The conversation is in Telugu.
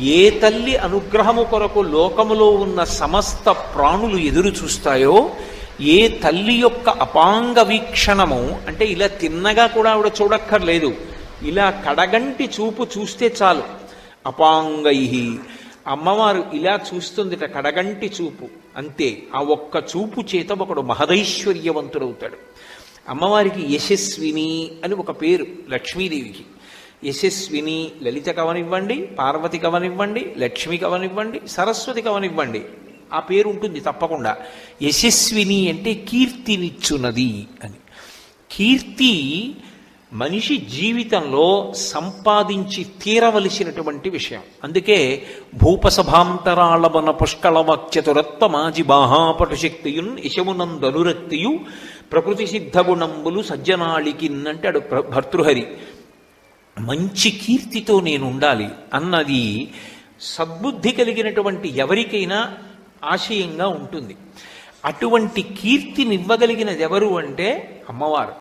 ఏ తల్లి అనుగ్రహము కొరకు లోకములో ఉన్న సమస్త ప్రాణులు ఎదురు చూస్తాయో, ఏ తల్లి యొక్క అపాంగ వీక్షణము అంటే ఇలా తిన్నగా కూడా ఆవిడ చూడక్కర్లేదు, ఇలా కడగంటి చూపు చూస్తే చాలు. అపాంగై, అమ్మవారు ఇలా చూస్తుందిట, కడగంటి చూపు అంతే. ఆ ఒక్క చూపు చేత ఒకడు మహదైశ్వర్యవంతుడవుతాడు. అమ్మవారికి యశస్విని అని ఒక పేరు లక్ష్మీదేవికి. యశస్విని లలిత కవనివ్వండి, పార్వతి కవనివ్వండి, లక్ష్మి కవనివ్వండి, సరస్వతి కవనివ్వండి, ఆ పేరు ఉంటుంది తప్పకుండా. యశస్విని అంటే కీర్తినిచ్చున్నది అని. కీర్తి మనిషి జీవితంలో సంపాదించి తీరవలసినటువంటి విషయం. అందుకే భూపసభాంతరాళవన పుష్కళవాక్యతురత్వమాజి బాహాపటుశక్తియున్ యశమునందనురక్తియు ప్రకృతి సిద్ధగుణంబులు సజ్జనాళికిన్ అంటాడు భర్తృహరి. మంచి కీర్తితో నేను ఉండాలి అన్నది సద్బుద్ధి కలిగినటువంటి ఎవరికైనా ఆశయంగా ఉంటుంది. అటువంటి కీర్తినివ్వగలిగినది ఎవరు అంటే అమ్మవారు.